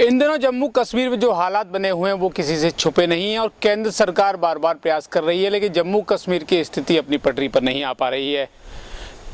इन दिनों जम्मू कश्मीर में जो हालात बने हुए हैं वो किसी से छुपे नहीं हैं और केंद्र सरकार बार बार प्रयास कर रही है, लेकिन जम्मू कश्मीर की स्थिति अपनी पटरी पर नहीं आ पा रही है।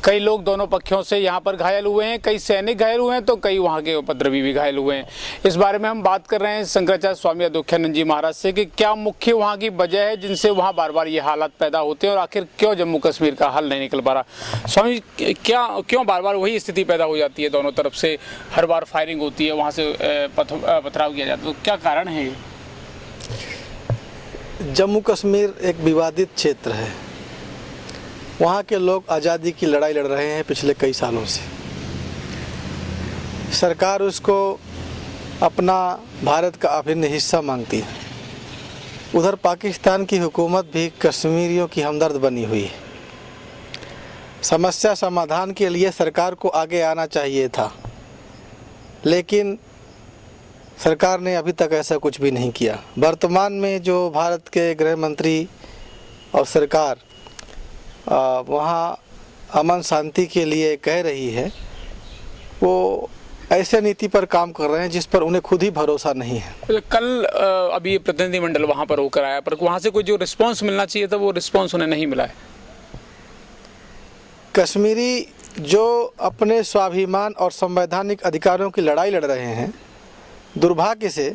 कई लोग दोनों पक्षों से यहाँ पर घायल हुए हैं, कई सैनिक घायल हुए हैं तो कई वहाँ के उपद्रवी भी घायल हुए हैं। इस बारे में हम बात कर रहे हैं शंकराचार्य स्वामी अधोक्षानंद जी महाराज से कि क्या मुख्य वहाँ की वजह है जिनसे वहाँ बार बार ये हालात पैदा होते हैं और आखिर क्यों जम्मू कश्मीर का हल नहीं निकल पा रहा। स्वामी, क्यों बार बार वही स्थिति पैदा हो जाती है, दोनों तरफ से हर बार फायरिंग होती है, वहाँ से पथराव किया जाता है, तो क्या कारण है ये? जम्मू कश्मीर एक विवादित क्षेत्र है। वहाँ के लोग आज़ादी की लड़ाई लड़ रहे हैं पिछले कई सालों से। सरकार उसको अपना भारत का अभिन्न हिस्सा मांगती है। उधर पाकिस्तान की हुकूमत भी कश्मीरियों की हमदर्द बनी हुई है। समस्या समाधान के लिए सरकार को आगे आना चाहिए था, लेकिन सरकार ने अभी तक ऐसा कुछ भी नहीं किया। वर्तमान में जो भारत के गृह मंत्री और सरकार वहाँ अमन शांति के लिए कह रही है, वो ऐसे नीति पर काम कर रहे हैं जिस पर उन्हें खुद ही भरोसा नहीं है। कल अभी प्रतिनिधिमंडल वहाँ पर होकर आया, पर वहाँ से कोई जो रिस्पांस मिलना चाहिए था वो रिस्पांस उन्हें नहीं मिला है। कश्मीरी जो अपने स्वाभिमान और संवैधानिक अधिकारों की लड़ाई लड़ रहे हैं, दुर्भाग्य से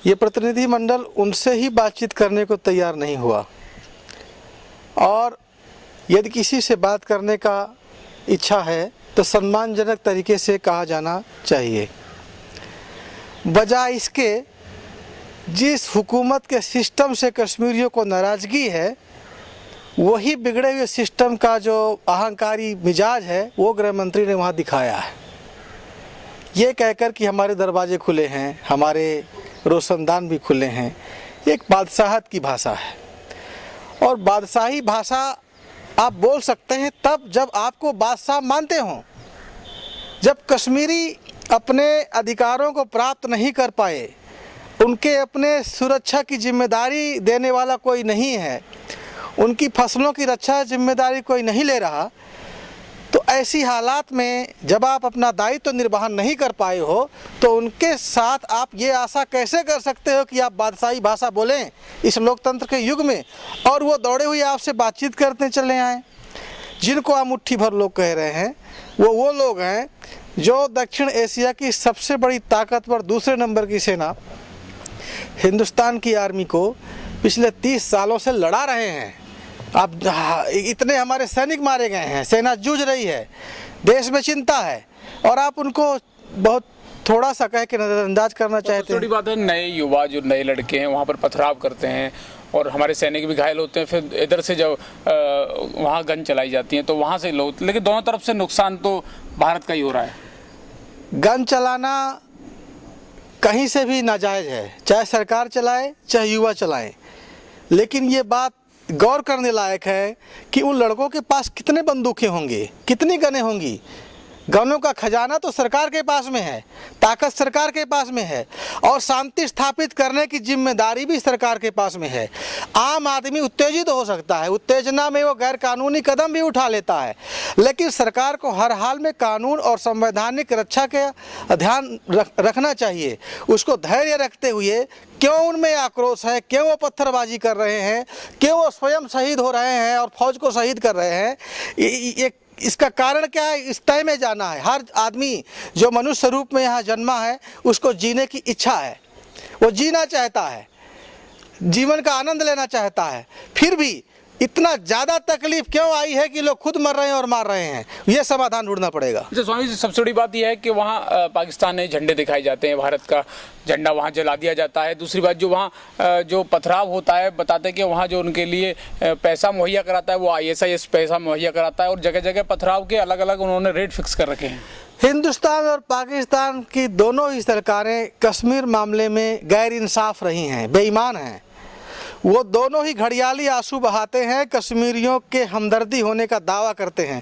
ये प्रतिनिधिमंडल उनसे ही बातचीत करने को तैयार नहीं हुआ। और यदि किसी से बात करने का इच्छा है तो सम्मानजनक तरीके से कहा जाना चाहिए, बजाय इसके जिस हुकूमत के सिस्टम से कश्मीरियों को नाराज़गी है, वही बिगड़े हुए सिस्टम का जो अहंकारी मिजाज है वो गृह मंत्री ने वहाँ दिखाया है। ये कहकर कि हमारे दरवाजे खुले हैं, हमारे रोशनदान भी खुले हैं, एक बादशाहत की भाषा है। और बादशाही भाषा आप बोल सकते हैं तब जब आपको बादशाह मानते हों। जब कश्मीरी अपने अधिकारों को प्राप्त नहीं कर पाए, उनके अपने सुरक्षा की जिम्मेदारी देने वाला कोई नहीं है, उनकी फसलों की रक्षा जिम्मेदारी कोई नहीं ले रहा, तो ऐसी हालात में जब आप अपना दायित्व निर्वहन नहीं कर पाए हो तो उनके साथ आप ये आशा कैसे कर सकते हो कि आप बादशाही भाषा बोलें इस लोकतंत्र के युग में, और वो दौड़े हुए आपसे बातचीत करते चले आएँ। जिनको आप मुट्ठी भर लोग कह रहे हैं वो लोग हैं जो दक्षिण एशिया की सबसे बड़ी ताकतवर दूसरे नंबर की सेना हिंदुस्तान की आर्मी को पिछले 30 सालों से लड़ा रहे हैं। आप इतने हमारे सैनिक मारे गए हैं, सेना जूझ रही है, देश में चिंता है, और आप उनको बहुत थोड़ा सा कह के नज़रअंदाज करना चाहते हैं। थोड़ी बात है, नए युवा जो नए लड़के हैं वहाँ पर पथराव करते हैं और हमारे सैनिक भी घायल होते हैं, फिर इधर से जब वहाँ गन चलाई जाती हैं तो वहाँ से लोग, लेकिन दोनों तरफ से नुकसान तो भारत का ही हो रहा है। गन चलाना कहीं से भी नाजायज़ है, चाहे सरकार चलाए चाहे युवा चलाएं, लेकिन ये बात गौर करने लायक है कि उन लड़कों के पास कितने बंदूकें होंगी, कितनी गनें होंगी। गनों का खजाना तो सरकार के पास में है, ताकत सरकार के पास में है, और शांति स्थापित करने की जिम्मेदारी भी सरकार के पास में है। आम आदमी उत्तेजित हो सकता है, उत्तेजना में वो गैर कानूनी कदम भी उठा लेता है, लेकिन सरकार को हर हाल में कानून और संवैधानिक रक्षा का ध्यान रखना चाहिए। उसको धैर्य रखते हुए क्यों उनमें आक्रोश है, क्यों वो पत्थरबाजी कर रहे हैं, क्यों वो स्वयं शहीद हो रहे हैं और फौज को शहीद कर रहे हैं, ये इसका कारण क्या है, इस तय में जाना है। हर आदमी जो मनुष्य रूप में यहाँ जन्मा है उसको जीने की इच्छा है, वो जीना चाहता है, जीवन का आनंद लेना चाहता है। फिर भी इतना ज़्यादा तकलीफ क्यों आई है कि लोग खुद मर रहे हैं और मार रहे हैं, ये समाधान ढूंढना पड़ेगा। अच्छा स्वामी जी, सबसे बड़ी बात यह है कि वहाँ पाकिस्तान में झंडे दिखाए जाते हैं, भारत का झंडा वहाँ जला दिया जाता है। दूसरी बात, जो वहाँ जो पथराव होता है, बताते हैं कि वहाँ जो उनके लिए पैसा मुहैया कराता है वो ISIS पैसा मुहैया कराता है, और जगह जगह पथराव के अलग अलग उन्होंने रेट फिक्स कर रखे हैं। हिंदुस्तान और पाकिस्तान की दोनों ही सरकारें कश्मीर मामले में गैर इंसाफ रही हैं, बेईमान हैं। वो दोनों ही घड़ियाली आंसू बहाते हैं, कश्मीरियों के हमदर्दी होने का दावा करते हैं,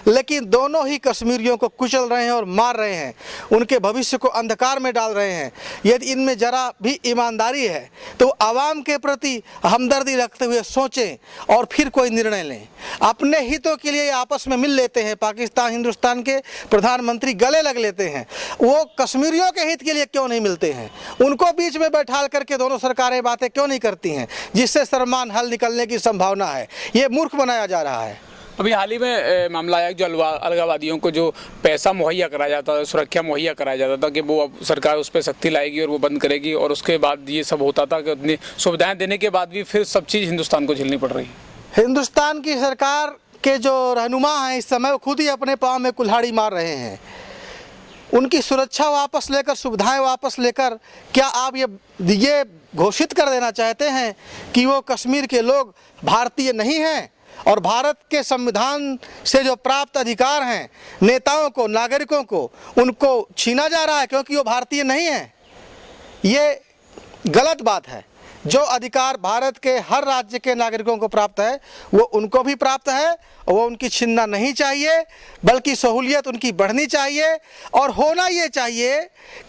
लेकिन दोनों ही कश्मीरियों को कुचल रहे हैं और मार रहे हैं, उनके भविष्य को अंधकार में डाल रहे हैं। यदि इनमें जरा भी ईमानदारी है तो आवाम के प्रति हमदर्दी रखते हुए सोचें और फिर कोई निर्णय लें। अपने हितों के लिए आपस में मिल लेते हैं, पाकिस्तान हिंदुस्तान के प्रधानमंत्री गले लग लेते हैं, वो कश्मीरियों के हित के लिए क्यों नहीं मिलते हैं? उनको बीच में बैठाल करके दोनों सरकारें बातें क्यों नहीं करती हैं, जिससे सरमान हल निकलने की संभावना है? ये मूर्ख बनाया जा रहा है। अभी हाल ही में मामला आया जो अलगाववादियों को जो पैसा मुहैया कराया जाता था, सुरक्षा मुहैया कराया जाता था कि वो अब सरकार उस पर सख्ती लाएगी और वो बंद करेगी, और उसके बाद ये सब होता था कि उतनी सुविधाएं देने के बाद भी फिर सब चीज़ हिंदुस्तान को झेलनी पड़ रही है। हिंदुस्तान की सरकार के जो रहनुमा हैं इस समय वो खुद ही अपने पाँव में कुल्हाड़ी मार रहे हैं। उनकी सुरक्षा वापस लेकर, सुविधाएं वापस लेकर क्या आप ये घोषित कर देना चाहते हैं कि वो कश्मीर के लोग भारतीय नहीं हैं और भारत के संविधान से जो प्राप्त अधिकार हैं नेताओं को, नागरिकों को, उनको छीना जा रहा है क्योंकि वो भारतीय नहीं हैं? ये गलत बात है। जो अधिकार भारत के हर राज्य के नागरिकों को प्राप्त है वो उनको भी प्राप्त है, वो उनकी छीनना नहीं चाहिए, बल्कि सहूलियत उनकी बढ़नी चाहिए। और होना ये चाहिए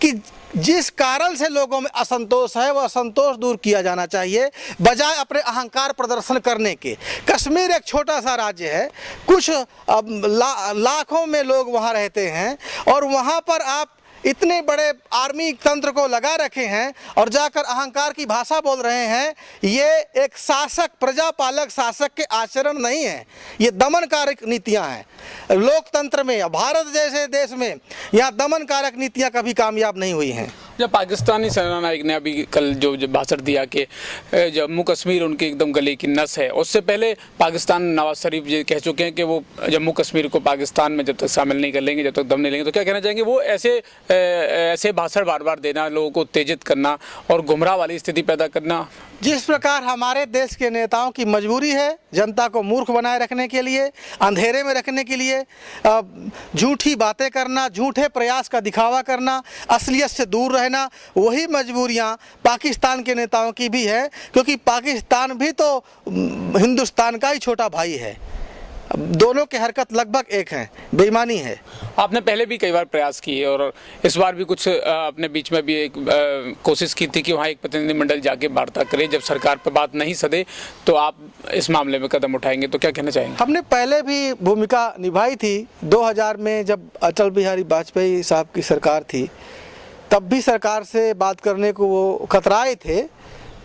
कि जिस कारण से लोगों में असंतोष है वो असंतोष दूर किया जाना चाहिए, बजाय अपने अहंकार प्रदर्शन करने के। कश्मीर एक छोटा सा राज्य है, कुछ लाखों में लोग वहाँ रहते हैं और वहाँ पर आप इतने बड़े आर्मी तंत्र को लगा रखे हैं और जाकर अहंकार की भाषा बोल रहे हैं। ये एक शासक, प्रजापालक शासक के आचरण नहीं है, ये दमनकारक नीतियां हैं। लोकतंत्र में, भारत जैसे देश में यहाँ दमनकारक नीतियां कभी कामयाब नहीं हुई हैं। जब पाकिस्तानी सेना नायक ने अभी कल जो भाषण दिया कि जम्मू कश्मीर उनके एकदम गले की नस है, उससे पहले पाकिस्तान नवाज शरीफ ये कह चुके हैं कि वो जम्मू कश्मीर को पाकिस्तान में जब तक शामिल नहीं कर लेंगे, जब तक दम नहीं लेंगे। तो क्या कहना चाहेंगे? वो ऐसे भाषण बार बार देना, लोगों को उत्तेजित करना और गुमराह वाली स्थिति पैदा करना, जिस प्रकार हमारे देश के नेताओं की मजबूरी है जनता को मूर्ख बनाए रखने के लिए, अंधेरे में रखने के लिए, झूठी बातें करना, झूठे प्रयास का दिखावा करना, असलियत से दूर रहना, वही मजबूरियां पाकिस्तान के नेताओं की भी है, क्योंकि पाकिस्तान भी तो हिंदुस्तान का ही छोटा भाई है। दोनों की हरकत लगभग एक है, बेईमानी है। आपने पहले भी कई बार प्रयास किए और इस बार भी कुछ अपने बीच में भी एक कोशिश की थी कि वहाँ एक प्रतिनिधिमंडल जाके वार्ता करे, जब सरकार पर बात नहीं सदे तो आप इस मामले में कदम उठाएंगे, तो क्या कहना चाहेंगे? हमने पहले भी भूमिका निभाई थी। 2000 में जब अटल बिहारी वाजपेयी साहब की सरकार थी, तब भी सरकार से बात करने को वो कतराए थे,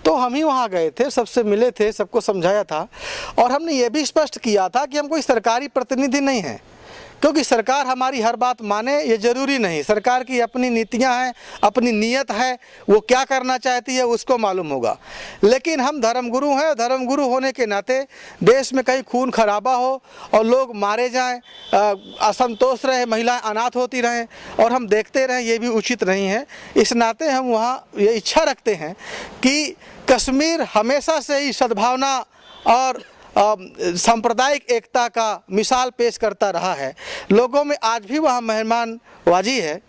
तो हम ही वहाँ गए थे, सबसे मिले थे, सबको समझाया था और हमने ये भी स्पष्ट किया था कि हम कोई सरकारी प्रतिनिधि नहीं हैं, क्योंकि सरकार हमारी हर बात माने ये ज़रूरी नहीं। सरकार की अपनी नीतियां हैं, अपनी नीयत है, वो क्या करना चाहती है उसको मालूम होगा। लेकिन हम धर्मगुरु हैं, धर्मगुरु होने के नाते देश में कहीं खून खराबा हो और लोग मारे जाएं, असंतोष रहे, महिलाएं अनाथ होती रहें और हम देखते रहें, ये भी उचित नहीं है। इस नाते हम वहाँ ये इच्छा रखते हैं कि कश्मीर हमेशा से ही सद्भावना और सांप्रदायिक एकता का मिसाल पेश करता रहा है। लोगों में आज भी वहाँ मेहमानवाजी है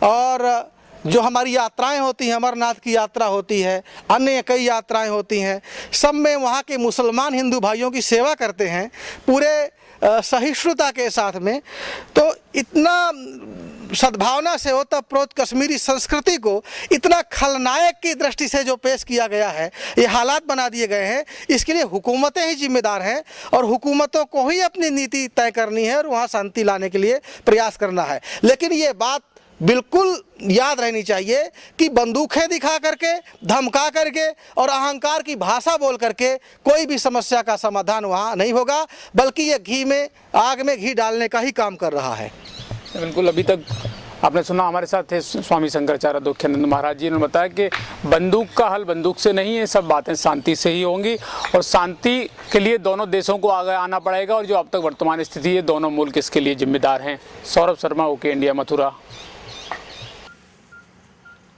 और जो हमारी यात्राएं होती हैं, अमरनाथ की यात्रा होती है, अन्य कई यात्राएं होती हैं, सब में वहाँ के मुसलमान हिंदू भाइयों की सेवा करते हैं पूरे सहिष्णुता के साथ में। तो इतना सद्भावना से होता प्रोत कश्मीरी संस्कृति को इतना खलनायक की दृष्टि से जो पेश किया गया है, ये हालात बना दिए गए हैं, इसके लिए हुकूमतें ही जिम्मेदार हैं और हुकूमतों को ही अपनी नीति तय करनी है और वहाँ शांति लाने के लिए प्रयास करना है। लेकिन ये बात बिल्कुल याद रहनी चाहिए कि बंदूकें दिखा करके, धमका करके और अहंकार की भाषा बोल करके कोई भी समस्या का समाधान वहाँ नहीं होगा, बल्कि ये घी में, आग में घी डालने का ही काम कर रहा है। बिल्कुल। अभी तक आपने सुना, हमारे साथ थे स्वामी शंकराचार्य दोख्यानंद महाराज जी ने बताया कि बंदूक का हल बंदूक से नहीं है, सब बातें शांति से ही होंगी और शांति के लिए दोनों देशों को आगे आना पड़ेगा और जो अब तक वर्तमान स्थिति है, दोनों मुल्क इसके लिए जिम्मेदार हैं। Saurabh Sharma, okay India, Mathura.